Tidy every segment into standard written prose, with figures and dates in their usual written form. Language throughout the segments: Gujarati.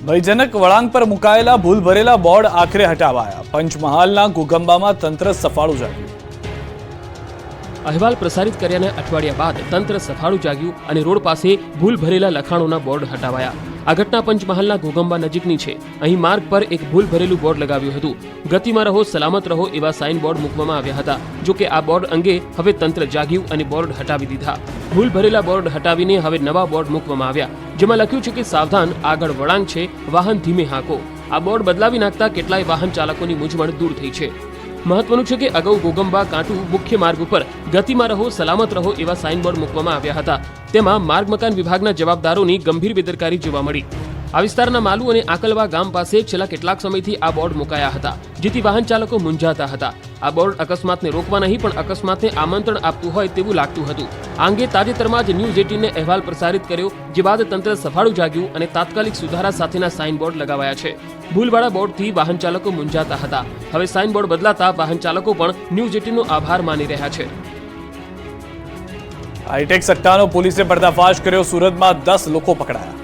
ભયજનક વળાંક પર મુકાયેલા ભૂલ ભરેલા બોર્ડ આખરે હટાવાયા। પંચમહાલના ઘોગંબામાં તંત્ર સફાળું જાગ્યું। અહેવાલ પ્રસારિત કર્યાના અઠવાડિયા બાદ તંત્ર સફાળું જાગ્યું અને રોડ પાસે ભૂલ ભરેલા લખાણોના બોર્ડ હટાવાયા। આ ઘટના પંચમહાલના ઘોગંબા નજીકની છે। અહીં માર્ગ પર એક ભૂલ ભરેલું બોર્ડ લગાવ્યું હતું। ગતિમાં રહો, સલામત રહો એવા સાઇન બોર્ડ મૂકવામાં આવ્યા હતા। જો કે આ બોર્ડ અંગે હવે તંત્ર જાગ્યું અને બોર્ડ હટાવી દીધા। ભૂલ ભરેલા બોર્ડ હટાવીને હવે નવા બોર્ડ મૂકવામાં આવ્યા, જેમાં લખ્યું છે કે સાવધાન, આગળ વળાંક છે, વાહન ધીમે હાંકો। આ બોર્ડ બદલાવી નાખતા કેટલાય વાહન ચાલકોની મૂંઝવણ દૂર થઈ છે। મહત્વનું છે કે અગાઉ ઘોગંબા કાંટુ મુખ્ય માર્ગ ઉપર ગતિમાં રહો, સલામત રહો એવા સાઇન બોર્ડ મૂકવામાં આવ્યા હતા। તેમાં માર્ગ મકાન વિભાગના જવાબદારોની ગંભીર બેદરકારી જોવા મળી। આ વિસ્તારના માલુ અને આકલવા ગામ પાસે છેલ્લા કેટલાક સમયથી આ બોર્ડ મુકાયા હતા, જેથી વાહન ચાલકો મૂંઝાતા હતા। આ બોર્ડ અકસ્માતને રોકવા નહીં પણ અકસ્માતને આમંત્રણ આપતું હોય તેવું લાગતું હતું। આ અંગે તાજેતરમાં જ ન્યૂઝ 18ને અહેવાલ પ્રસારિત કર્યો, જે બાદ તંત્ર સફાળું જાગ્યું અને તાત્કાલિક સુધારા સાથેના સાઇન બોર્ડ લગાવાયા છે। ભૂલવાળા બોર્ડથી વાહન ચાલકો મૂંઝાતા હતા। હવે સાઇન બોર્ડ બદલાતા વાહન ચાલકો પણ ન્યૂઝ 18નો આભાર માની રહ્યા છે। હાઈટેક સટ્ટાનો પોલીસે પર્દાફાશ કર્યો। સુરતમાં 10 લોકો પકડાયા।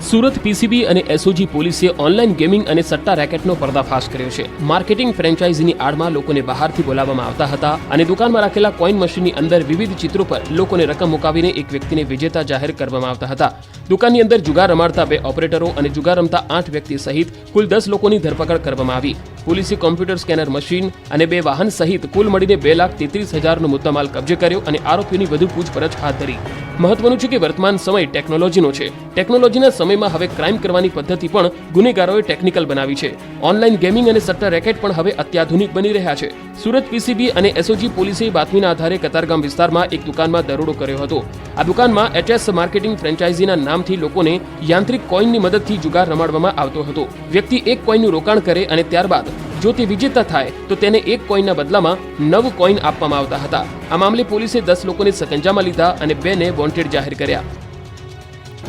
સુરત પીસીબી અને એસઓજી પોલીસે ઓનલાઈન ગેમિંગ અને સટ્ટા રેકેટનો પર્દાફાશ કર્યો છે। માર્કેટિંગ ફ્રેન્ચાઇઝીની આડમાં લોકોને બહારથી બોલાવવામાં આવતા હતા અને દુકાનમાં રાખેલા કોઈન મશીનની અંદર વિવિધ ચિત્રો પર લોકોને રકમ મુકાવીને એક વ્યક્તિને વિજેતા જાહેર કરવામાં આવતા હતા। દુકાનની અંદર જુગાર રમાડતા 2 ઓપરેટરો અને જુગાર રમતા 8 વ્યક્તિ સહિત કુલ 10 લોકોની ધરપકડ કરવામાં આવી। પોલીસે કોમ્પ્યુટર સ્કેનર મશીન અને 2 વાહન સહિત કુલ મળીને 2,33,000નો મુદ્દામાલ કબજે કર્યો અને આરોપીઓની વધુ પૂછપરછ હાથ ધરી। મહત્વનું છે કે વર્તમાન સમય ટેકનોલોજીનો છે। ટેકનોલોજીના સમયમાં હવે ક્રાઇમ કરવાની પદ્ધતિ પણ ગુનેગારોએ ટેકનિકલ બનાવી છે। ઓનલાઈન ગેમિંગ અને સટ્ટા રેકેટ પણ હવે અત્યાધુનિક બની રહ્યા છે। સુરત પીસીબી અને એસઓજી પોલીસે બાતમીના આધારે કતારગામ વિસ્તારમાં એક દુકાનમાં દરોડો કર્યો હતો। આ દુકાનમાં એચએસ માર્કેટિંગ ફ્રેન્ચાઇઝીના નામથી લોકોને યાંત્રિક કોઈનની મદદથી જુગાર રમાડવામાં આવતો હતો। વ્યક્તિ એક કોઈનનું રોકાણ કરે અને ત્યારબાદ જો તે વિજેતા થાય તો તેને એક કોઈનના બદલામાં 9 કોઈન આપવામાં આવતા હતા। આ મામલે પોલીસે 10 લોકોને સકંજામાં લીધા અને 2ને વોન્ટેડ જાહેર કર્યા।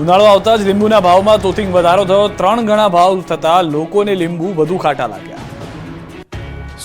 ઉનાળો આવતા જ લીંબુના ભાવમાં તોતિંગ વધારો થયો। 3 ગણા ભાવ થતા લોકોને લીંબુ વધુ ખાટા લાગ્યા।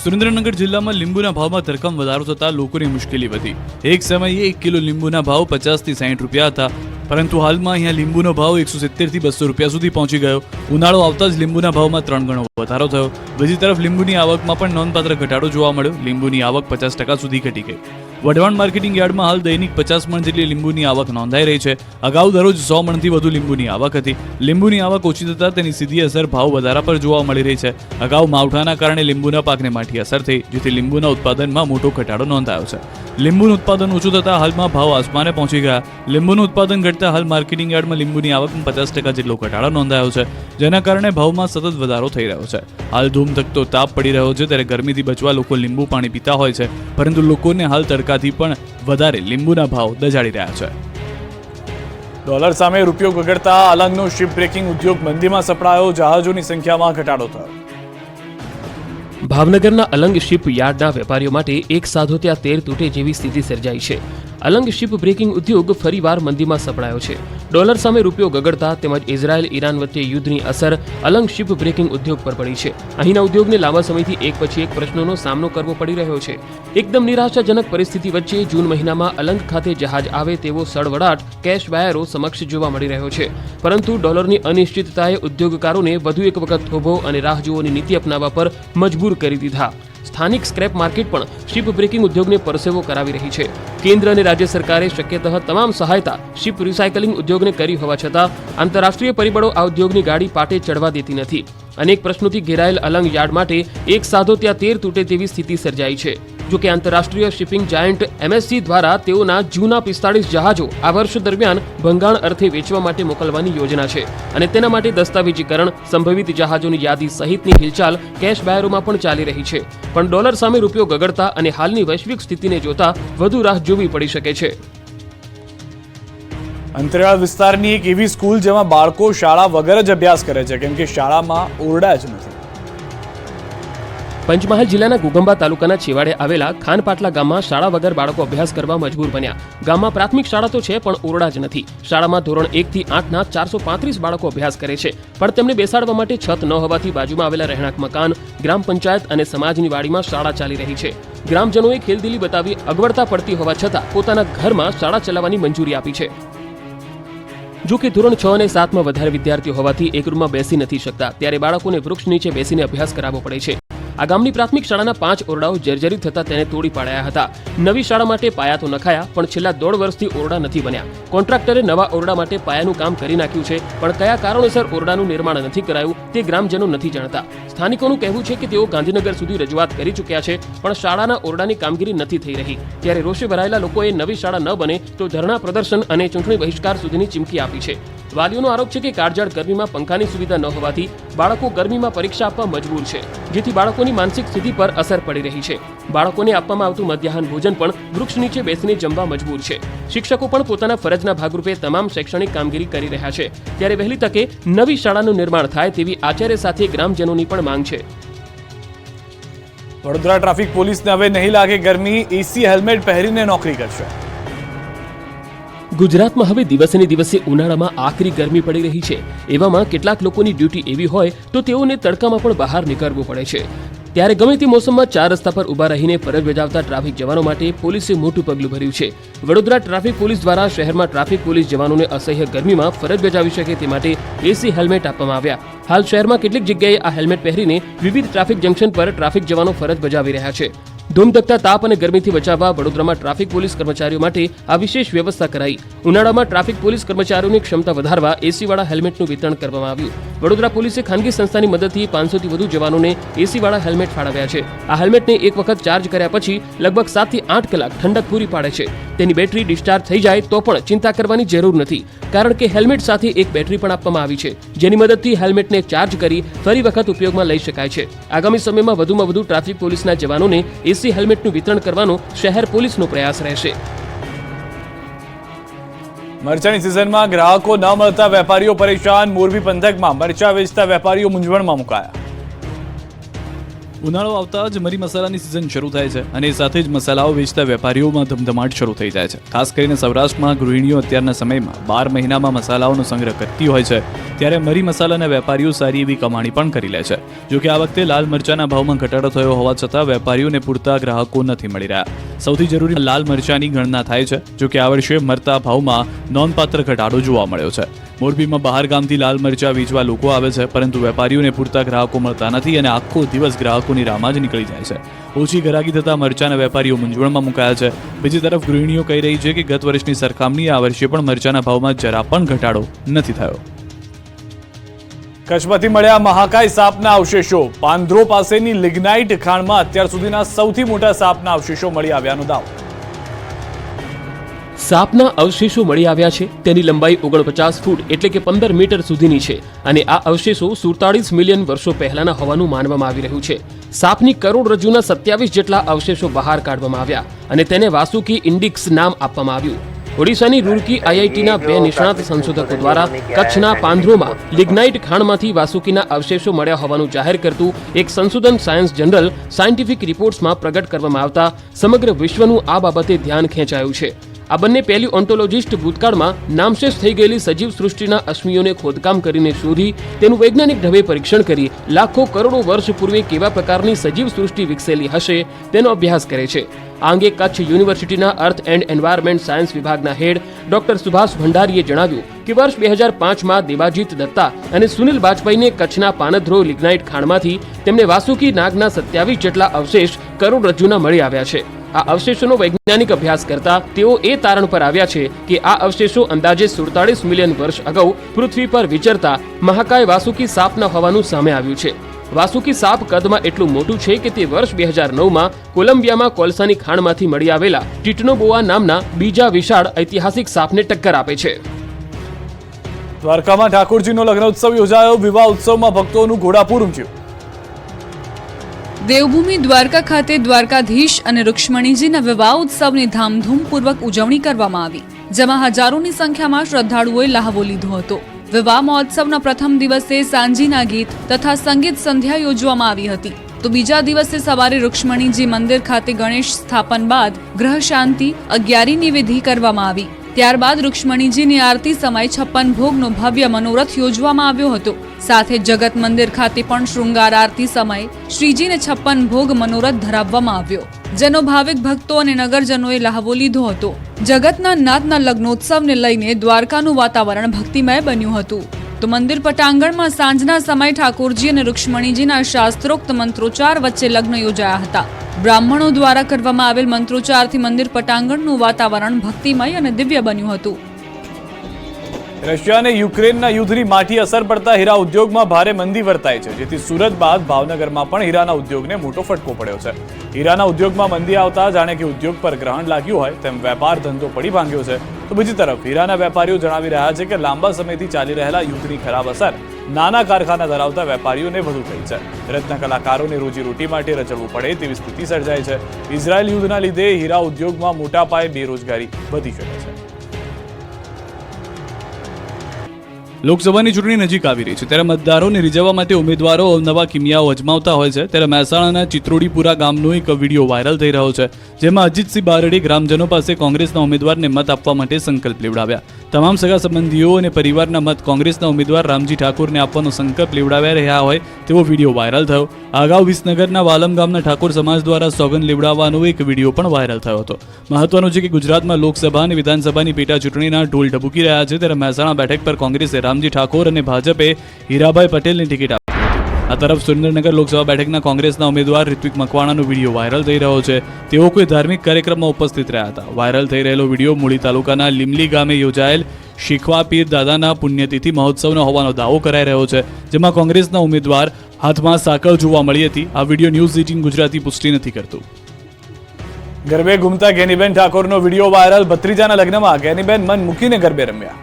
સુરેન્દ્રનગર જિલ્લામાં લીંબુના ભાવમાં ધરખમ વધારો થતા લોકોની મુશ્કેલી વધી। એક સમયે 1 કિલો લીંબુના ભાવ 50 થી 60 રૂપિયા હતા, પરંતુ હાલમાં અહીંયા લીંબુનો ભાવ 170 થી 200 રૂપિયા સુધી પહોંચી ગયો। ઉનાળો આવતા જ લીંબુના ભાવમાં 3 ગણો વધારો થયો। બીજી તરફ લીંબુની આવકમાં પણ નોંધપાત્ર ઘટાડો જોવા મળ્યો। લીંબુની આવક 50% સુધી ઘટી ગઈ। વઢવાણ માર્કેટિંગ યાર્ડમાં હાલ દૈનિક 50 મણ જેટલી લીંબુની આવક નોંધાઈ રહી છે। અગાઉ દરરોજ 100 મણથી વધુ લીંબુની આવક હતી। લીંબુની આવક ઓછી થતાં તેની સીધી અસર ભાવ વધારા પર જોવા મળી રહી છે। અગાઉ માવઠાના કારણે લીંબુના પાકને માઠી અસર થઈ, જેથી લીંબુના ઉત્પાદનમાં મોટો ઘટાડો નોંધાયો છે। લીંબુનું ઉત્પાદન ઓછું થતાં હાલમાં ભાવ આસમાને પહોંચી ગયા। લીંબુનું ઉત્પાદન ઘટતા હાલ માર્કેટિંગ યાર્ડમાં લીંબુની આવકમાં 50% જેટલો ઘટાડો નોંધાયો છે, જેના કારણે ભાવમાં સતત વધારો થઈ રહ્યો છે। હાલ ધૂમધકતો તાપ પડી રહ્યો છે, ત્યારે ગરમીથી બચવા લોકો લીંબુ પાણી પીતા હોય છે, પરંતુ લોકોને હાલ તડકાથી પણ વધારે લીંબુના ભાવ દજાડી રહ્યા છે। ડોલર સામે રૂપિયો ગગડતા અલંગનો શિપ બ્રેકિંગ ઉદ્યોગ મંદીમાં સપડાયો। જહાજોની સંખ્યામાં ઘટાડો થયો। ભાવનગરના અલંગ શિપ યાર્ડના વેપારીઓ માટે એક સાધો ત્યાં 13 તૂટે જેવી સ્થિતિ સર્જાઈ છે। અલંગ શિપ બ્રેકિંગ ઉદ્યોગ ફરીવાર મંદીમાં સપડાયો છે। ડોલર સામે રૂપિયો ગગડતા તેમજ ઇઝરાયલ ઈરાન વચ્ચે યુદ્ધની અસર અલંગ શિપ બ્રેકિંગ ઉદ્યોગ પર પડી છે। અહીંના ઉદ્યોગને લાંબા સમયથી એક પછી એક પ્રશ્નોનો સામનો કરવો પડી રહ્યો છે। એકદમ નિરાશાજનક પરિસ્થિતિ વચ્ચે જૂન મહિનામાં અલંગ ખાતે જહાજ આવે તેવો સળવળાટ કેશ બાયરો સમક્ષ જોવા મળી રહ્યો છે, પરંતુ ડોલરની અનિશ્ચિતતાએ ઉદ્યોગકારોને વધુ એક વખત થોભો અને રાહ જોવાની નીતિ અપનાવવા પર મજબૂર કરી દીધા। સ્થાનિક સ્ક્રેપ માર્કેટ પણ શિપ બ્રેકિંગ ઉદ્યોગને પરસેવો કરાવી રહી છે। કેન્દ્ર અને રાજ્ય સરકારે શક્યતઃ તમામ સહાયતા શિપ રિસાયકલિંગ ઉદ્યોગને કરી હોવા છતાં આંતરરાષ્ટ્રીય પરિબળો આ ઉદ્યોગની ગાડી પાટે ચડવા દેતી નથી। અનેક પ્રશ્નોથી ઘેરાયેલ અલંગ યાર્ડ માટે એક સાધો ત્યાં 13 તૂટે તેવી સ્થિતિ સર્જાઈ છે। જો કે આંતરરાષ્ટ્રીય શિપિંગ જાયન્ટ એમએસસી દ્વારા તેઓના જૂના 45 જહાજો આ વર્ષ દરમિયાન ભંગાણ અર્થે વેચવા માટે મોકલવાની યોજના છે અને તેના માટે દસ્તાવેજીકરણ, સંભવિત જહાજોની યાદી સહિતની હિલચાલ કેશ બાયરોમાં પણ ચાલી રહી છે। પણ ડોલર સામે રૂપિયો ગગડતા અને હાલની વૈશ્વિક સ્થિતિને જોતા વધુ રાહ જોવી પડી શકે છે। અંતરિયાળ વિસ્તારની એક એવી સ્કૂલ જેમાં બાળકો શાળા વગર જ અભ્યાસ કરે છે, કેમ કે શાળામાં ઓરડા જ નથી। પંચમહાલ જિલ્લાના ઘોગંબા તાલુકાના છેવાડે આવેલા ખાનપાટલા ગામમાં શાળા વગર બાળકો અભ્યાસ કરવા મજબૂર બન્યા। ગામમાં પ્રાથમિક શાળા તો છે પણ ઓરડા જ નથી। શાળામાં ધોરણ 1 થી 8ના 435 બાળકો અભ્યાસ કરે છે, પણ તેમને બેસાડવા માટે છત ન હોવાથી બાજુમાં આવેલા રહેણાંક મકાન, ગ્રામ પંચાયત અને સમાજની વાડીમાં શાળા ચાલી રહી છે। ગ્રામજનોએ ખેલદિલી બતાવી અગવડતા પડતી હોવા છતાં પોતાના ઘરમાં શાળા ચલાવવાની મંજૂરી આપી છે। જો કે ધોરણ 6 અને 7માં વધારે વિદ્યાર્થીઓ હોવાથી એક રૂમમાં બેસી નથી શકતા, ત્યારે બાળકોને વૃક્ષ નીચે બેસીને અભ્યાસ કરાવવો પડે છે. આ ગામની પ્રાથમિક શાળાના 5 ઓરડાઓ જર્જરિત થતા તેને તોડી પાડ્યા હતા. નવી શાળા માટે પાયા તો નખાયા, પણ છેલ્લા 1.5 વર્ષથી ઓરડા નથી બન્યા. કોન્ટ્રાક્ટરે નવા ઓરડા માટે પાયાનું કામ કરી નાખ્યું છે, પણ કયા કારણોસર ઓરડાનું નિર્માણ નથી કરાયું તે ગ્રામજનો નથી જાણતા. સ્થાનિકોનું કહેવું છે કે તેઓ ગાંધીનગર સુધી રજૂઆત કરી ચૂક્યા છે, પણ શાળાના ઓરડાની કામગીરી નથી થઈ રહી. ત્યારે રોષે ભરાયેલા લોકોએ નવી શાળા ન બને તો ધરણા પ્રદર્શન અને ચૂંટણી બહિષ્કાર સુધીની ચીમકી આપી છે. વાલીઓનો આરોપ છે કે કાળઝાળ ગરમીમાં પંખાની સુવિધા ન હોવાથી બાળકો ગરમીમાં પરીક્ષા આપવા મજબૂર છે, જેથી બાળકોની માનસિક સ્થિતિ પર અસર પડી રહી છે. બાળકોને આપવામાં આવતું મધ્યાહન ભોજન પણ વૃક્ષ નીચે બેસીને જમવા મજબૂર છે. શિક્ષકો પણ પોતાના ફરજના ભાગરૂપે તમામ શૈક્ષણિક કામગીરી કરી રહ્યા છે. ત્યારે વહેલી તકે નવી શાળાનું નિર્માણ થાય તેવી આચાર્ય સાથે ગ્રામજનોની પણ માંગ છે. વડોદરા ટ્રાફિક પોલીસને હવે નહીં લાગે ગરમી, એસી હેલ્મેટ પહેરીને નોકરી કરશે. ગુજરાતમાં હવે દિવસે ને દિવસે ઉનાળામાં આકરી ગરમી પડી રહી છે. એવામાં કેટલાક લોકોની ડ્યુટી એવી હોય તો તેઓને તડકામાં પણ બહાર નીકળવું પડે છે. ત્યારે ગમે તે મોસમમાં 4 રસ્તા પર ઊભા રહીને ફરજ બજાવતા ટ્રાફિક જવાનો માટે પોલીસે મોટું પગલું ભર્યું છે. વડોદરા ટ્રાફિક પોલીસ દ્વારા શહેરમાં ટ્રાફિક પોલીસ જવાનોને અસહ્ય ગરમીમાં ફરજ બજાવી શકે તે માટે એસી હેલ્મેટ આપવામાં આવ્યા. હાલ શહેરમાં કેટલીક જગ્યાએ આ હેલ્મેટ પહેરીને વિવિધ ટ્રાફિક જંકશન પર ટ્રાફિક જવાનો ફરજ બજાવી રહ્યા છે. ધૂમધકતા તાપ અને ગરમીથી બચાવવા વડોદરામાં ટ્રાફિક પોલીસ કર્મચારીઓ માટે આ વિશેષ વ્યવસ્થા કરાઈ. ઉનાળામાં ટ્રાફિક પોલીસ કર્મચારીઓની ક્ષમતા વધારવા એસીવાળા હેલ્મેટનું વિતરણ કરવામાં આવ્યું. વડોદરા પોલીસે ખાનગી સંસ્થાની મદદથી 500થી વધુ જવાનોને એસીવાળા હેલ્મેટ ફાળવ્યા છે. આ હેલ્મેટને એક વખત ચાર્જ કર્યા પછી લગભગ 7 થી 8 કલાક ઠંડક પૂરી પાડે છે. તેની બેટરી ડિસ્ચાર્જ થઈ જાય તો પણ ચિંતા કરવાની જરૂર નથી, કારણ કે હેલ્મેટ સાથે એક બેટરી પણ આપવામાં આવી છે, જેની મદદથી હેલ્મેટને ચાર્જ કરી ફરી વખત ઉપયોગમાં લઈ શકાય છે. આગામી સમયમાં વધુમાં વધુ ટ્રાફિક પોલીસના જવાનોને એસી હેલ્મેટનું વિતરણ કરવાનો શહેર પોલીસનો પ્રયાસ રહેશે. મરચાની સિઝનમાં ગ્રાહકો ન મળતા વેપારીઓ પરેશાન. મોરબી પંથકમાં મરચા વેચતા વેપારીઓ મૂંઝવણમાં મુકાયા. ઉનાળો આવતા જ મરી મસાલાની સિઝન શરૂ થાય છે અને સાથે જ મસાલાઓ વેચતા વેપારીઓમાં ધમધમાટ શરૂ થઈ જાય છે. ખાસ કરીને સૌરાષ્ટ્રમાં ગૃહિણીઓ અત્યારના સમયમાં 12 મહિનામાં મસાલાઓનો સંગ્રહ કરતી હોય છે, ત્યારે મરી મસાલાના વેપારીઓ સારી એવી કમાણી પણ કરી લે છે. જોકે આ વખતે લાલ મરચાના ભાવમાં ઘટાડો થયો હોવા છતાં વેપારીઓને પૂરતા ગ્રાહકો નથી મળી રહ્યા. સૌથી જરૂરી લાલ મરચાની ગણના થાય છે. જોકે આ વર્ષે મરતા ભાવમાં નોંધપાત્ર ઘટાડો જોવા મળ્યો છે. મોરબીમાં બહાર ગામથી લાલ મરચા વેચવા લોકો આવે છે, પરંતુ વેપારીઓને પૂરતા ગ્રાહકો મળતા નથી અને આખો દિવસ ગ્રાહકોની રાહમાં જ નીકળી જાય છે. ઓછી ગ્રાહકી થતા મરચાના વેપારીઓ મૂંઝવણમાં મુકાયા છે. બીજી તરફ ગૃહિણીઓ કહી રહી છે કે ગત વર્ષની સરખામણીએ આ વર્ષે પણ મરચાના ભાવમાં જરા પણ ઘટાડો નથી થયો. કચ્છમાંથી મળ્યા મહાકાય સાપના અવશેષો. પાંદરો પાસેની લિગ્નાઇટ ખાણમાં અત્યાર સુધીના સૌથી મોટા સાપના અવશેષો મળી આવ્યાનો દાવો. સાપના અવશેષો મળી આવ્યા છે. તેની લંબાઈ 49 ફૂટ એટલે કે 15 મીટર સુધીની છે અને આ અવશેષો 47 મિલિયન વર્ષો પહેલાના હોવાનું માનવામાં આવી રહ્યું છે. સાપની કરોડરજ્જુના 27 જેટલા અવશેષો બહાર કાઢવામાં આવ્યા અને તેને વાસુકી ઇન્ડિક્સ નામ આપવામાં આવ્યું. ઓડિશાની રૂરકી આઈઆઈટીના 2 નિષ્ણાત સંશોધકો દ્વારા કચ્છના પાંદરોમાં લિગ્નાઇટ ખાણમાંથી વાસુકીના અવશેષો મળ્યા હોવાનું જાહેર કરતું એક સંશોધન સાયન્સ જનરલ સાયન્ટિફિક રિપોર્ટ્સમાં પ્રગટ કરવામાં આવતા સમગ્ર વિશ્વનું આ બાબતે ધ્યાન ખેંચાયું છે. આ બંને પેલિયોન્ટોલોજિસ્ટ ભૂતકાળમાં નામશેષ થઈ ગયેલી સજીવ સૃષ્ટિના અશ્મિઓને ખોદકામ કરીને શોધી તેનું વૈજ્ઞાનિક ઢબે પરીક્ષણ કરી લાખો કરોડો વર્ષ પૂર્વે કેવા પ્રકારની સજીવ સૃષ્ટિ વિકસેલી હશે તેનો અભ્યાસ કરે છે. આ અંગે કચ્છ યુનિવર્સિટીના અર્થ એન્ડ એન્વાયરમેન્ટ સાયન્સ વિભાગના હેડ ડોક્ટર સુભાષ ભંડારીએ જણાવ્યું કે વર્ષ 2005માં દેવાજીત દત્તા અને સુનિલ બાજપાઈને કચ્છના પાનધ્રો લિગ્નાઇટ ખાણમાંથી તેમને વાસુકી નાગના 27 જેટલા અવશેષ કરોડરજ્જુના મળી આવ્યા છે. આ અવશેષોનો વૈજ્ઞાનિક અભ્યાસ કરતા તેઓ એ તારણ પર આવ્યા છે કે આ અવશેષો અંદાજે 47 મિલિયન વર્ષ અગાઉ પૃથ્વી પર વિચરતા મહાકાય વાસુકી સાપના હોવાનું સામે આવ્યું છે. વાસુકી સાપ કદમાં એટલું મોટું છે કે તે વર્ષ 2009માં કોલંબિયામાં કોલસાની ખાણમાંથી મળી આવેલા ટિટનોબોઆ નામના બીજા વિશાળ ઐતિહાસિક સાપને ટક્કર આપે છે. દ્વારકામાં ઠાકોરજીનો લગ્નોત્સવ યોજાયો. વિવાહ ઉત્સવમાં ભક્તોનું ઘોડાપૂર ઉમટ્યું. દેવભૂમિ દ્વારકા ખાતે દ્વારકાધીશ અને રૂક્ષ્મણીજીના વિવાહ ઉત્સવની ધામધૂમપૂર્વક ઉજવણી કરવામાં આવી, જેમાં હજારોની સંખ્યામાં શ્રદ્ધાળુઓએ લહાવો લીધો હતો. વિવાહ મહોત્સવના પ્રથમ દિવસે સાંજીના ગીત તથા સંગીત સંધ્યા યોજવામાં આવી હતી, તો બીજા દિવસે સવારે રૂક્ષ્મણીજી મંદિર ખાતે ગણેશ સ્થાપન બાદ ગ્રહ શાંતિ અગિયારીની વિધિ કરવામાં આવી. ત્યારબાદ રૂક્ષ્મણીજીની આરતી સમયે 56 ભોગનો ભવ્ય મનોરથ યોજવામાં આવ્યો હતો. સાથે જગત મંદિર ખાતે પણ શૃંગાર આરતી સમયે શ્રીજીને 56 ભોગ મનોરથ ધરાવવામાં આવ્યો, જેનો ભાવિક ભક્તો અને નગરજનોએ લહાવો લીધો હતો. જગતના નાથના લગ્નોત્સવને લઈને દ્વારકાનું વાતાવરણ ભક્તિમય બન્યું હતું. તો મંદિર પટાંગણમાં સાંજના સમયે ઠાકોરજી અને રૂક્ષ્મણીજીના શાસ્ત્રોક્ત મંત્રોચ્ચાર વચ્ચે લગ્ન યોજાયા હતા. બ્રાહ્મણો દ્વારા કરવામાં આવેલ મંત્રોચ્ચારથી મંદિર પટાંગણનું વાતાવરણ ભક્તિમય અને દિવ્ય બન્યું હતું. રશિયા અને યુક્રેનના યુદ્ધની માઠી અસર પડતા હીરા ઉદ્યોગમાં ભારે મંદી વર્તાય છે, જેથી સુરત બાદ ભાવનગરમાં પણ હીરાના ઉદ્યોગને મોટો ફટકો પડ્યો છે. હીરાના ઉદ્યોગમાં મંદી આવતા જાણે કે ઉદ્યોગ પર ગ્રહણ લાગ્યું હોય તેમ વેપાર ધંધો પડી ભાંગ્યો છે. તો બીજી તરફ હીરાના વેપારીઓ જણાવી રહ્યા છે કે લાંબા સમયથી ચાલી રહેલા યુદ્ધની ખરાબ અસર નાના કારખાના ધરાવતા વેપારીઓને વધુ થઈ છે. રત્ન કલાકારોને રોજીરોટી માટે રચડવું પડે તેવી સ્થિતિ સર્જાય છે. ઇઝરાયલ યુદ્ધના લીધે હીરા ઉદ્યોગમાં મોટા પાયે બેરોજગારી વધી શકે છે. લોકસભાની ચૂંટણી નજીક આવી રહી છે, ત્યારે મતદારોને રીઝવવા માટે ઉમેદવારો અવનવા કિમિયાઓ અજમાવતા હોય છે. ત્યારે મહેસાણાના ચિત્રોડીપુરા ગામનો એક વિડીયો વાયરલ થઈ રહ્યો છે, જેમાં અજીતસિંહ બારડે ગ્રામજનો પાસે કોંગ્રેસના ઉમેદવારને મત આપવા માટે સંકલ્પ લેવડાવ્યા. તમામ સગા સંબંધીઓ અને પરિવારના મત કોંગ્રેસના ઉમેદવાર રામજી ઠાકોરને આપવાનો સંકલ્પ લેવડાવ્યા રહ્યા હોય તેવો વિડીયો વાયરલ થયો. અગાઉ વિસનગરના વાલમ ગામના ઠાકોર સમાજ દ્વારા સોગંદ લેવડાવવાનો એક વિડીયો પણ વાયરલ થયો હતો. મહત્વનું છે કે ગુજરાતમાં લોકસભા અને વિધાનસભાની પેટા ચૂંટણીના ઢોલ ઢબુકી રહ્યા છે, ત્યારે મહેસાણા બેઠક પર કોંગ્રેસે રામજી ઠાકોર અને ભાજપે હીરાભાઈ પટેલને ટિકિટ આપી. આ તરફ સુરેન્દ્રનગર લોકસભા બેઠકના કોંગ્રેસના ઉમેદવાર ઋત્વિક મકવાણાનો વિડીયો વાયરલ થઈ રહ્યો છે. તેઓ કોઈ ધાર્મિક કાર્યક્રમમાં ઉપસ્થિત રહ્યા હતા. વાયરલ થઈ રહેલો વિડીયો મૂળી તાલુકાના લીમલી ગામે યોજાયેલ શીખવા પીર દાદાના પુણ્યતિથિ મહોત્સવનો હોવાનો દાવો કરાઈ રહ્યો છે, જેમાં કોંગ્રેસના ઉમેદવાર હાથમાં સાકળ જોવા મળી હતી. આ વિડીયો ન્યૂઝ 18 ગુજરાતી પુષ્ટિ નથી કરતું. ગરબે ઘૂમતા ગેનીબેન ઠાકોરનો વિડીયો વાયરલ. ભત્રીજાના લગ્નમાં ગેનીબેન મન મૂકીને ગરબે રમ્યા.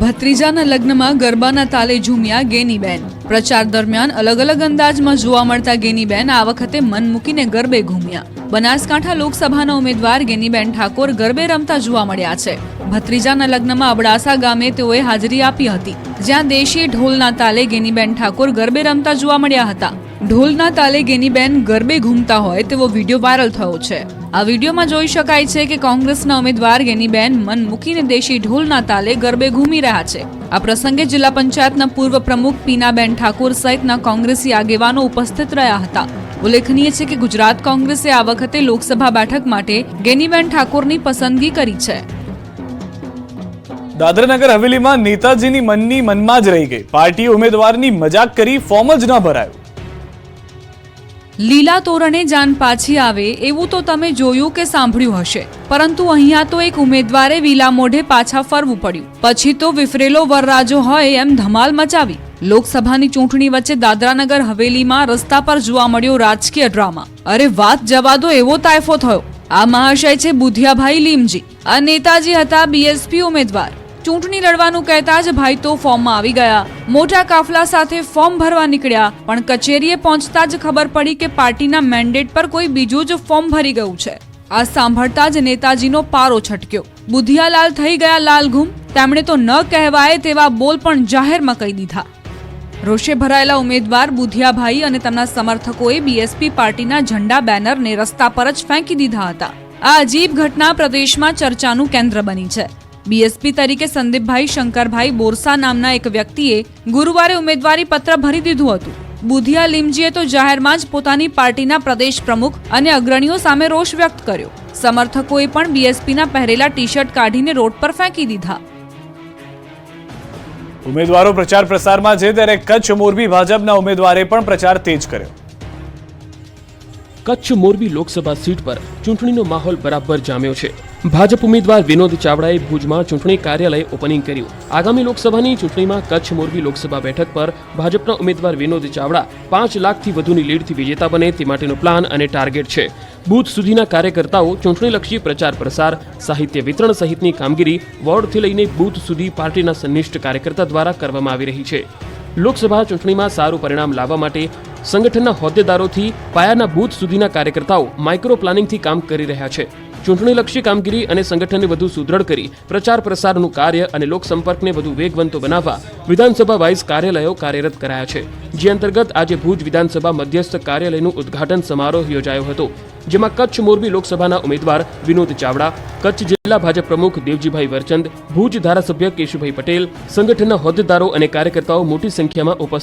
ભત્રીજાના લગ્નમાં ગરબાના તાલે ઝૂમ્યા ગેનીબેન. પ્રચાર દરમિયાન અલગ અલગ અંદાજમાં જોવા મળતા ગેનીબેન આ વખતે મન મૂકીને ગરબે ઘૂમ્યા. બનાસકાંઠા લોકસભાના ઉમેદવાર ગેનીબેન ઠાકોર ગરબે રમતા જોવા મળ્યા છે. ભત્રીજાના લગ્નમાં અબડાસા ગામે તેઓએ હાજરી આપી હતી, જ્યાં દેશી ઢોલના તાલે ગેનીબેન ઠાકોર ગરબે રમતા જોવા મળ્યા હતા. ઢોલના તાલે ગેનીબેન ગરબે ઘૂમતા હોય તેવો વિડીયો વાયરલ થયો છે. આ વિડીયોમાં જોઈ શકાય છે કે કોંગ્રેસના ઉમેદવાર ગેનીબેન મન મૂકીને દેશી ઢોલના તાલે ગરબે ઘૂમી રહ્યા છે. આ પ્રસંગે જિલ્લા પંચાયતના પૂર્વ પ્રમુખ પીનાબેન ઠાકોર સહિતના કોંગ્રેસી આગેવાનો ઉપસ્થિત રહ્યા હતા. ઉલ્લેખનીય છે કે ગુજરાત કોંગ્રેસે આ વખતે લોકસભા બેઠક માટે ગેનીબેન ઠાકોરની પસંદગી કરી છે. દાદરાનગર હવેલીમાં નેતાજીની મનની મનમાં જ રહી ગઈ. પાર્ટીએ ઉમેદવારની મજાક કરી ફોર્મ જ ન ભરાયું. લીલા તોરણે જાન પાછી આવે એવું તો તમે જોયું કે સાંભળ્યું હશે, પરંતુ અહીંયા તો એક ઉમેદવારે વિલા મોઢે પાછા ફરવું પડ્યું. પછી તો વિફરેલો વરરાજો હોય એમ ધમાલ મચાવી. લોકસભાની ચૂંટણી વચ્ચે દાદરાનગર હવેલીમાં રસ્તા પર જોવા મળ્યો રાજકીય ડ્રામા. અરે વાત જવા દો એવો તાયફો થયો. આ મહાશય છે બુધિયાભાઈ લીમજી. આ નેતાજી હતા બીએસપી ઉમેદવાર. ચૂંટણી લડવાનું કહેતા જ ભાઈ તો ફોર્મમાં આવી ગયા. મોટા કાફલા સાથે ફોર્મ ભરવા નીકળ્યા, પણ કચેરીએ પહોંચતા જ ખબર પડી કે પાર્ટીના મેન્ડેટ પર કોઈ બીજું જ ફોર્મ ભરી ગયું છે. આ સાંભળતા જ નેતાજીનો પારો છટક્યો. બુધિયાલાલ થઈ ગયા લાલઘૂમ. તેમણે તો ન કહેવાય તેવા બોલ પણ જાહેરમાં કહી દીધા. રોષે ભરાયેલા ઉમેદવાર બુધિયાભાઈ અને તેમના સમર્થકોએ બીએસપી પાર્ટીના ઝંડા બેનરને રસ્તા પર જ ફેંકી દીધા હતા. આ અજીબ ઘટના પ્રદેશમાં ચર્ચાનું કેન્દ્ર બની છે. બીએસપી તરીકે સંદીપભાઈ શંકરભાઈ બોરસા નામના એક વ્યક્તિએ ગુરુવારે ઉમેદવારી પત્ર ભરી દીધું હતું. બુધિયા લીમજીએ તો જાહેરમાં જ પોતાની પાર્ટીના પ્રદેશ પ્રમુખ અને અગ્રણીઓ સામે રોષ વ્યક્ત કર્યો. સમર્થકોએ પણ બીએસપીના પહેરેલા ટી શર્ટ કાઢીને રોડ પર ફેંકી દીધા. ઉમેદવારો પ્રચાર પ્રસારમાં છે, ત્યારે કચ્છ મોરબી ભાજપના ઉમેદવારે પણ પ્રચાર તેજ કર્યો. કચ્છ મોરબી લોકસભા સીટ પર ચૂંટણીનો માહોલ બરાબર જામ્યો છે. ભાજપ ઉમેદવાર વિનોદ ચાવડાએ ભુજમાં ચૂંટણી કાર્યાલય ઓપનિંગ કર્યું. આગામી લોકસભાની ચૂંટણીમાં કચ્છ મોરબી લોકસભા બેઠક પર ભાજપના ઉમેદવાર વિનોદ ચાવડા 5 લાખથી વધુની લીડથી વિજેતા બને તે માટેનો પ્લાન અને ટાર્ગેટ છે. બૂથ સુધીના કાર્યકર્તાઓ ચૂંટણીલક્ષી પ્રચાર પ્રસાર, સાહિત્ય વિતરણ સહિતની કામગીરી વોર્ડથી લઈને બૂથ સુધી પાર્ટીના સંનિષ્ઠ કાર્યકર્તા દ્વારા કરવામાં આવી રહી છે. લોકસભા ચૂંટણીમાં સારું પરિણામ લાવવા માટે સંગઠનના હોદ્દેદારોથી પાયાના બૂથ સુધીના કાર્યકર્તાઓ માઇક્રો પ્લાનિંગથી કામ કરી રહ્યા છે. ચૂંટણીલક્ષી કામગીરી અને સંગઠનને વધુ સુદૃઢ કરી પ્રચાર પ્રસારનું કાર્ય અને લોકસંપર્કને વધુ વેગવંતો બનાવવા વિધાનસભા વાઇઝ કાર્યાલયો કાર્યરત કરાયા છે. જે અંતર્ગત આજે ભુજ વિધાનસભા મધ્યસ્થ કાર્યાલયનું ઉદ્ઘાટન સમારોહ યોજાયો હતો. જેમાં કચ્છ મોરબી લોકસભાના ઉમેદવાર વિનોદ ચાવડા, કચ્છ જિલ્લા ભાજપ પ્રમુખ દેવજીભાઈ વરચંદ, ભુજ ધારાસભ્ય કેશુભાઈ પટેલ, સંગઠનના હોદ્દેદારો અને કાર્યકર્તાઓ મોટી સંખ્યામાં ઉપસ્થિત